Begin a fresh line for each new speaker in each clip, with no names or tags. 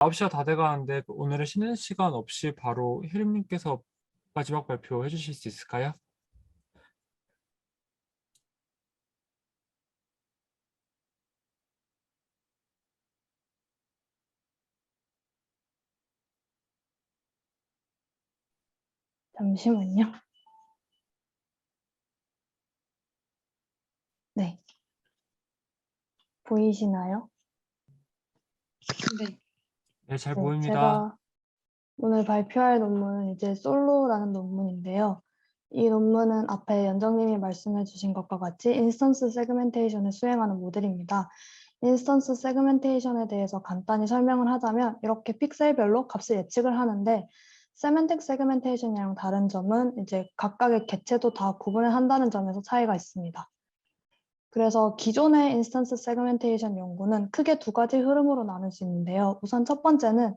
9시가 다 돼가는데 오늘은 쉬는 시간 없이 바로 혜림님께서 마지막 발표 해주실 수 있을까요?
잠시만요. 네. 보이시나요?
네.
네, 잘
네,
보입니다.
제가 오늘 발표할 논문은 이제 솔로라는 논문인데요. 이 논문은 앞에 연정님이 말씀해 주신 것과 같이 인스턴스 세그멘테이션을 수행하는 모델입니다. 인스턴스 세그멘테이션에 대해서 간단히 설명을 하자면 이렇게 픽셀별로 값을 예측을 하는데 세멘틱 세그멘테이션이랑 다른 점은 이제 각각의 개체도 다 구분을 한다는 점에서 차이가 있습니다. 그래서 기존의 인스턴스 세그멘테이션 연구는 크게 두 가지 흐름으로 나눌 수 있는데요. 우선 첫 번째는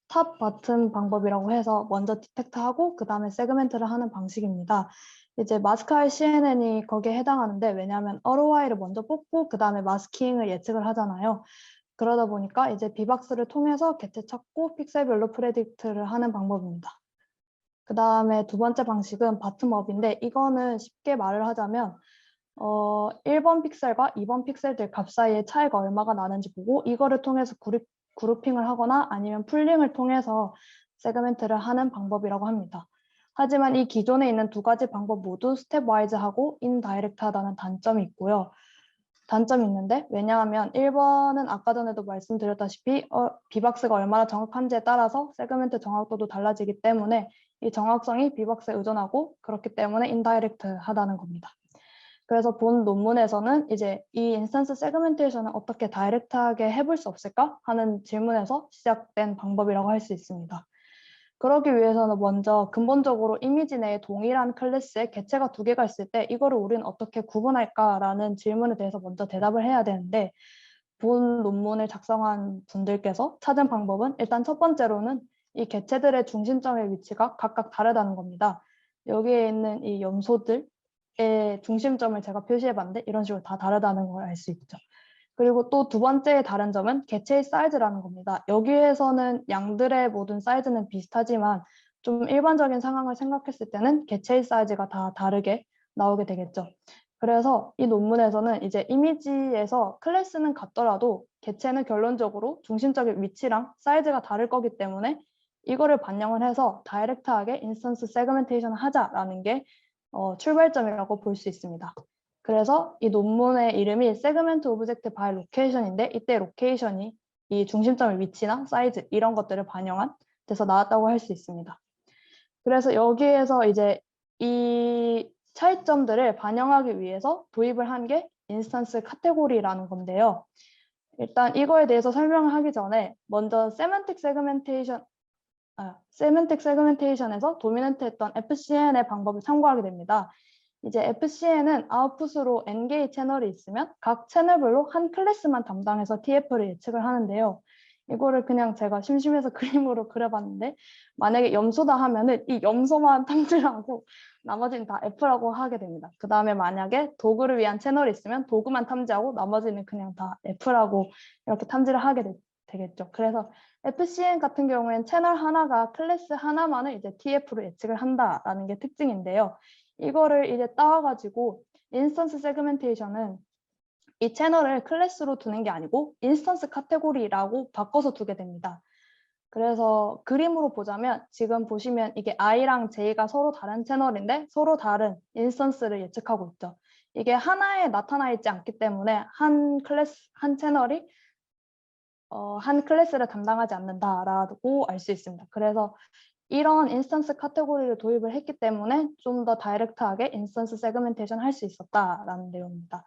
탑 바튼 방법이라고 해서 먼저 디텍트하고 그 다음에 세그멘트를 하는 방식입니다. 이제 마스크알 CNN이 거기에 해당하는데 왜냐하면 ROI를 먼저 뽑고 그 다음에 마스킹을 예측을 하잖아요. 그러다 보니까 이제 비박스를 통해서 개체 찾고 픽셀별로 프레딕트를 하는 방법입니다. 그 다음에 두 번째 방식은 바텀업인데 이거는 쉽게 말을 하자면 1번 픽셀과 2번 픽셀들 값 사이의 차이가 얼마가 나는지 보고 이거를 통해서 그룹핑을 하거나 아니면 풀링을 통해서 세그멘트를 하는 방법이라고 합니다. 하지만 이 기존에 있는 두 가지 방법 모두 스텝와이즈하고 인다이렉트하다는 단점이 있고요. 단점이 있는데 왜냐하면 1번은 아까 전에도 말씀드렸다시피 비박스가 얼마나 정확한지에 따라서 세그멘트 정확도도 달라지기 때문에 이 정확성이 비박스에 의존하고 그렇기 때문에 인다이렉트하다는 겁니다. 그래서 본 논문에서는 이제 이 인스턴스 세그멘테이션을 어떻게 다이렉트하게 해볼 수 없을까 하는 질문에서 시작된 방법이라고 할 수 있습니다. 그러기 위해서는 먼저 근본적으로 이미지 내에 동일한 클래스의 개체가 두 개가 있을 때 이거를 우리는 어떻게 구분할까라는 질문에 대해서 먼저 대답을 해야 되는데 본 논문을 작성한 분들께서 찾은 방법은 일단 첫 번째로는 이 개체들의 중심점의 위치가 각각 다르다는 겁니다. 여기에 있는 이 염소들의 중심점을 제가 표시해봤는데 이런 식으로 다 다르다는 걸 알 수 있죠. 그리고 또 두 번째 다른 점은 개체의 사이즈라는 겁니다. 여기에서는 양들의 모든 사이즈는 비슷하지만 좀 일반적인 상황을 생각했을 때는 개체의 사이즈가 다 다르게 나오게 되겠죠. 그래서 이 논문에서는 이제 이미지에서 클래스는 같더라도 개체는 결론적으로 중심적인 위치랑 사이즈가 다를 거기 때문에 이거를 반영을 해서 다이렉트하게 인스턴스 세그멘테이션을 하자라는 게 출발점이라고 볼 수 있습니다. 그래서 이 논문의 이름이 세그멘트 오브젝트 바이 로케이션인데 이때 로케이션이 이 중심점의 위치나 사이즈 이런 것들을 반영한 데서 나왔다고 할 수 있습니다. 그래서 여기에서 이제 이 차이점들을 반영하기 위해서 도입을 한 게 인스턴스 카테고리라는 건데요. 일단 이거에 대해서 설명을 하기 전에 먼저 세멘틱 세그멘테이션에서 도미넌트했던 FCN의 방법을 참고하게 됩니다. 이제 FCN은 아웃풋으로 N개의 채널이 있으면 각 채널별로 한 클래스만 담당해서 TF를 예측을 하는데요. 이거를 그냥 제가 심심해서 그림으로 그려봤는데 만약에 염소다 하면은 이 염소만 탐지를 하고 나머지는 다 F라고 하게 됩니다. 그 다음에 만약에 도구를 위한 채널이 있으면 도구만 탐지하고 나머지는 그냥 다 F라고 이렇게 탐지를 하게 되겠죠. 그래서 FCN 같은 경우에는 채널 하나가 클래스 하나만을 이제 TF로 예측을 한다라는 게 특징인데요. 이거를 이제 따와가지고 인스턴스 세그멘테이션은 이 채널을 클래스로 두는 게 아니고 인스턴스 카테고리라고 바꿔서 두게 됩니다. 그래서 그림으로 보자면 지금 보시면 이게 I랑 J가 서로 다른 채널인데 서로 다른 인스턴스를 예측하고 있죠. 이게 하나에 나타나 있지 않기 때문에 한 채널이 한 클래스를 담당하지 않는다라고 알 수 있습니다. 그래서 이런 인스턴스 카테고리를 도입을 했기 때문에 좀 더 다이렉트하게 인스턴스 세그멘테이션 할 수 있었다라는 내용입니다.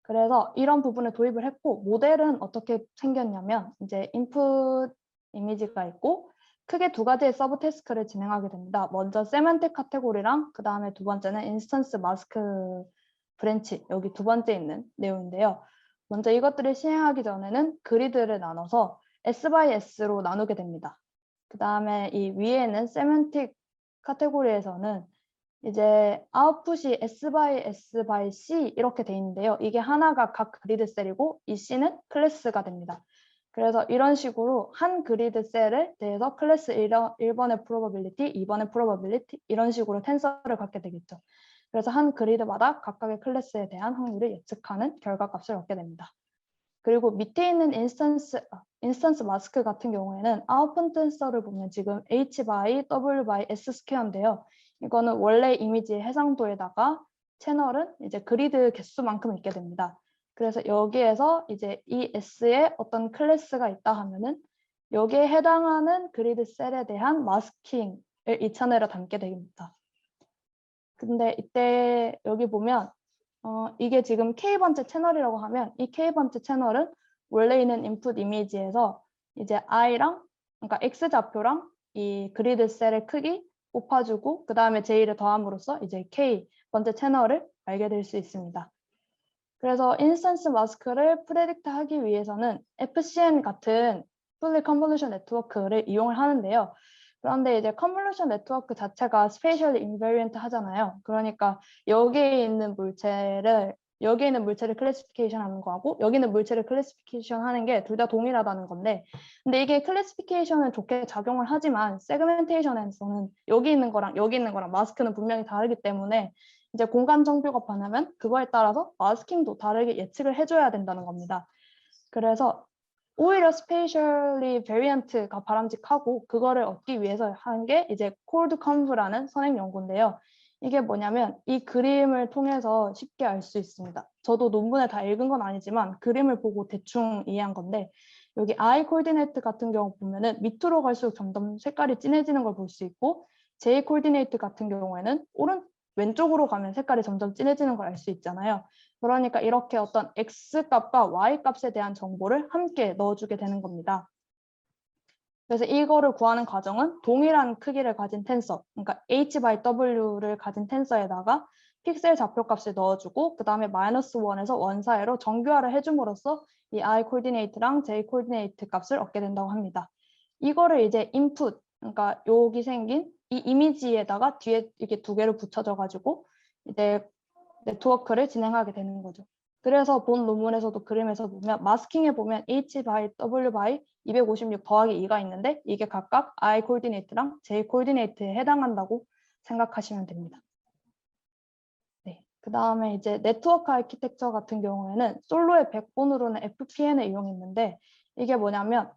그래서 이런 부분을 도입을 했고 모델은 어떻게 생겼냐면 이제 인풋 이미지가 있고 크게 두 가지의 서브 태스크를 진행하게 됩니다. 먼저 세멘틱 카테고리랑 그 다음에 두 번째는 인스턴스 마스크 브랜치 여기 두 번째 있는 내용인데요. 먼저 이것들을 시행하기 전에는 그리드를 나눠서 S by S로 나누게 됩니다. 그 다음에 이 위에는 세멘틱 카테고리에서는 이제 아웃풋이 S by S by C 이렇게 돼 있는데요. 이게 하나가 각 그리드 셀이고 이 C는 클래스가 됩니다. 그래서 이런 식으로 한 그리드 셀에 대해서 클래스 1번의 probability, 2번의 probability 이런 식으로 텐서를 갖게 되겠죠. 그래서 한 그리드마다 각각의 클래스에 대한 확률을 예측하는 결과값을 얻게 됩니다. 그리고 밑에 있는 인스턴스 마스크 같은 경우에는 아웃풋 텐서를 보면 지금 H by W by S 스퀘어인데요. 이거는 원래 이미지의 해상도에다가 채널은 이제 그리드 개수만큼 있게 됩니다. 그래서 여기에서 이제 이 S에 어떤 클래스가 있다 하면은 여기에 해당하는 그리드 셀에 대한 마스킹을 이 채널에 담게 됩니다. 근데 이때 여기 보면 이게 지금 K번째 채널이라고 하면 이 K번째 채널은 원래 있는 인풋 이미지에서 이제 I랑 그러니까 X좌표랑 이 그리드 셀의 크기 곱아주고 그 다음에 J를 더함으로써 이제 K번째 채널을 알게 될 수 있습니다. 그래서 인스턴스 마스크를 프레딕트 하기 위해서는 FCN 같은 Fully Convolution Network를 이용을 하는데요. 그런데 이제 컨볼루션 네트워크 자체가 spatially invariant 하잖아요. 그러니까 여기에 있는 물체를 클래시피케이션 하는 거하고 여기 있는 물체를 클래시피케이션 하는 게 둘 다 동일하다는 건데 근데 이게 클래시피케이션은 좋게 작용을 하지만 세그멘테이션에서는 여기 있는 거랑 마스크는 분명히 다르기 때문에 이제 공간 정보가 변하면 그거에 따라서 마스킹도 다르게 예측을 해줘야 된다는 겁니다. 그래서 오히려 spatially variant가 바람직하고 그거를 얻기 위해서 하는 게 이제 cold conv라는 선행 연구인데요. 이게 뭐냐면 이 그림을 통해서 쉽게 알 수 있습니다. 저도 논문에 다 읽은 건 아니지만 그림을 보고 대충 이해한 건데 여기 I 코디네이트 같은 경우 보면은 밑으로 갈수록 점점 색깔이 진해지는 걸 볼 수 있고 J 코디네이트 같은 경우에는 왼쪽으로 가면 색깔이 점점 진해지는 걸 알 수 있잖아요. 그러니까 이렇게 어떤 X값과 Y값에 대한 정보를 함께 넣어주게 되는 겁니다. 그래서 이거를 구하는 과정은 동일한 크기를 가진 텐서, 그러니까 H by W를 가진 텐서에다가 픽셀 좌표값을 넣어주고 그 다음에 -1에서 1 사이로 정교화를 해줌으로써 이 I 코디네이트랑 J 코디네이트 값을 얻게 된다고 합니다. 이거를 이제 인풋, 그러니까 여기 생긴 이 이미지에다가 뒤에 이렇게 두 개를 붙여줘 이제 네트워크를 진행하게 되는 거죠. 그래서 본 논문에서도 그림에서 보면 마스킹에 보면 H by W by 256 더하기 2가 있는데 이게 각각 I 코디네이트랑 J 코디네이트에 해당한다고 생각하시면 됩니다. 네. 그 다음에 이제 네트워크 아키텍처 같은 경우에는 솔로의 백본으로는 FPN을 이용했는데 이게 뭐냐면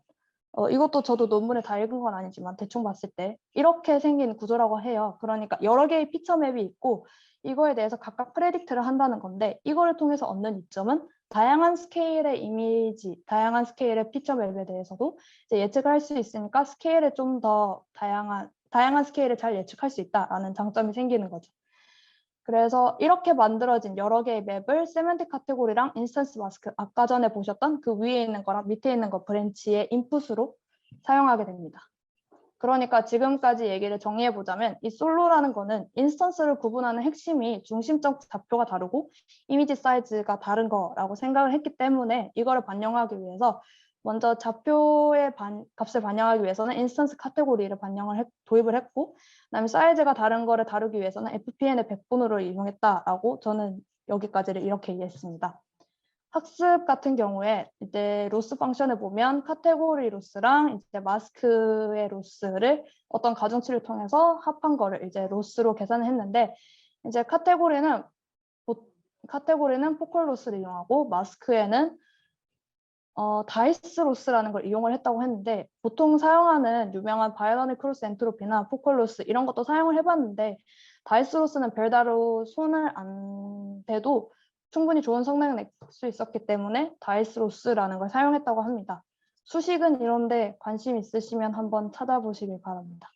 이것도 저도 논문에 다 읽은 건 아니지만 대충 봤을 때 이렇게 생긴 구조라고 해요. 그러니까 여러 개의 피처 맵이 있고 이거에 대해서 각각 프레딕트를 한다는 건데 이거를 통해서 얻는 이점은 다양한 스케일의 이미지, 다양한 스케일의 피처 맵에 대해서도 이제 예측을 할 수 있으니까 스케일에 좀 더 다양한 스케일을 잘 예측할 수 있다라는 장점이 생기는 거죠. 그래서 이렇게 만들어진 여러 개의 맵을 세멘틱 카테고리랑 인스턴스 마스크, 아까 전에 보셨던 그 위에 있는 거랑 밑에 있는 거 브랜치의 인풋으로 사용하게 됩니다. 그러니까 지금까지 얘기를 정리해 보자면 이 솔로라는 거는 인스턴스를 구분하는 핵심이 중심적 좌표가 다르고 이미지 사이즈가 다른 거라고 생각을 했기 때문에 이거를 반영하기 위해서 먼저 좌표의 값을 반영하기 위해서는 인스턴스 카테고리를 도입을 했고 그다음에 사이즈가 다른 거를 다루기 위해서는 FPN의 백분으로 이용했다라고 저는 여기까지를 이렇게 이해했습니다. 학습 같은 경우에 이제 로스 펑션을 보면 카테고리 로스랑 이제 마스크의 로스를 어떤 가중치를 통해서 합한 거를 이제 로스로 계산을 했는데 이제 카테고리는 포컬 로스를 이용하고 마스크에는 다이스 로스라는 걸 이용을 했다고 했는데 보통 사용하는 유명한 바이너리 크로스 엔트로피나 포컬 로스 이런 것도 사용을 해봤는데 다이스 로스는 별다른 손을 안 대도 충분히 좋은 성능을 낼 수 있었기 때문에 다이스 로스라는 걸 사용했다고 합니다. 수식은 이런데 관심 있으시면 한번 찾아보시길 바랍니다.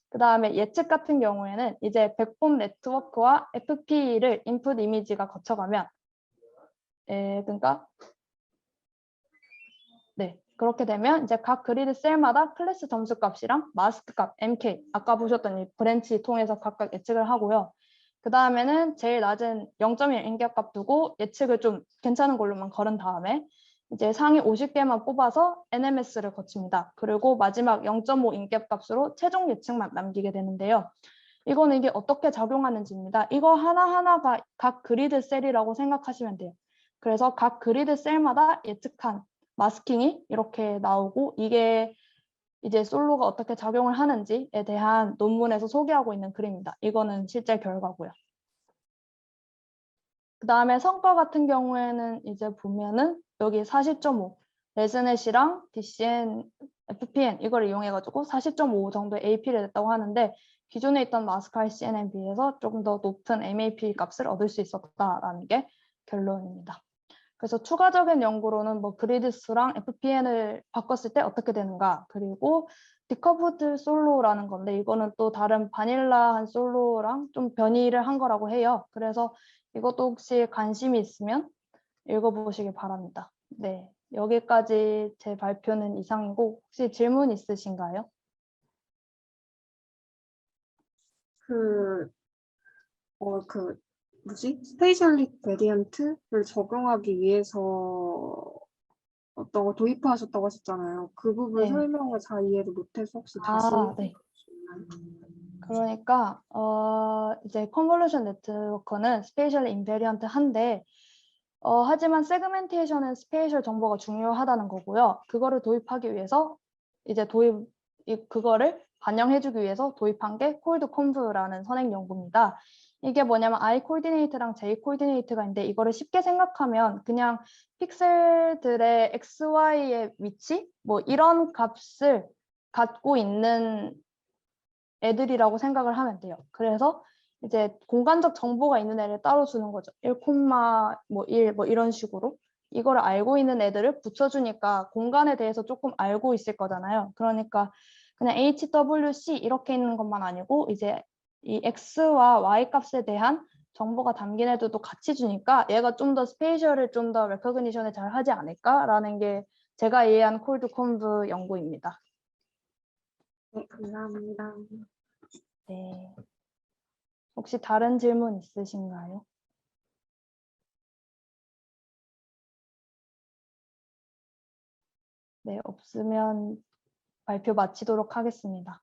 그 다음에 예측 같은 경우에는 이제 백본 네트워크와 FP를 인풋 이미지가 거쳐가면 그러니까 네, 그렇게 되면 이제 각 그리드 셀마다 클래스 점수 값이랑 마스크 값, MK, 아까 보셨던 이 브랜치 통해서 각각 예측을 하고요. 그 다음에는 제일 낮은 0.1 인격값 두고 예측을 좀 괜찮은 걸로만 걸은 다음에 이제 상위 50개만 뽑아서 NMS를 거칩니다. 그리고 마지막 0.5 인격값으로 최종 예측만 남기게 되는데요. 이거는 이게 어떻게 작용하는지입니다. 이거 하나하나가 각 그리드 셀이라고 생각하시면 돼요. 그래서 각 그리드 셀마다 예측한 마스킹이 이렇게 나오고 이게 이제 솔로가 어떻게 작용을 하는지에 대한 논문에서 소개하고 있는 그림입니다. 이거는 실제 결과고요. 그 다음에 성과 같은 경우에는 이제 보면은 여기 40.5 레즈넷이랑 DCN, FPN 이걸 이용해가지고 40.5 정도의 AP를 냈다고 하는데 기존에 있던 마스칼 CNN에 비해서 조금 더 높은 MAP 값을 얻을 수 있었다라는 게 결론입니다. 그래서 추가적인 연구로는 뭐 그리드스랑 FPN을 바꿨을 때 어떻게 되는가, 그리고 디커브드 솔로라는 건데 이거는 또 다른 바닐라한 솔로랑 좀 변이를 한 거라고 해요. 그래서 이것도 혹시 관심이 있으면 읽어보시기 바랍니다. 네, 여기까지 제 발표는 이상이고 혹시 질문 있으신가요?
그, 스페셜리 베리언트를 적용하기 위해서 어떤 거 도입하셨다고 하셨잖아요. 그 부분
네.
설명을 잘 이해를 못해서 혹시 다시
네.
해주시나요?
그러니까 이제 컨볼루션 네트워크는 스페셜 인베리언트 한데 하지만 세그멘테이션은 스페이셜 정보가 중요하다는 거고요. 그거를 도입하기 위해서 이제 그거를 반영해주기 위해서 도입한 게 콜드 콤브라는 선행 연구입니다. 이게 뭐냐면 I 코디네이트랑 J 코디네이트가 있는데 이거를 쉽게 생각하면 그냥 픽셀들의 X, Y의 위치 뭐 이런 값을 갖고 있는 애들이라고 생각을 하면 돼요. 그래서 이제 공간적 정보가 있는 애를 따로 주는 거죠. 1, 뭐 1, 뭐 이런 식으로. 이걸 알고 있는 애들을 붙여주니까 공간에 대해서 조금 알고 있을 거잖아요. 그러니까 그냥 HWC 이렇게 있는 것만 아니고 이제 이 X와 Y 값에 대한 정보가 담긴 애들도 같이 주니까 얘가 좀 더 스페이셜을 좀 더 레커그니션을 잘 하지 않을까라는 게 제가 이해한 콜드 콤브 연구입니다.
네, 감사합니다.
네. 혹시 다른 질문 있으신가요? 네, 없으면 발표 마치도록 하겠습니다.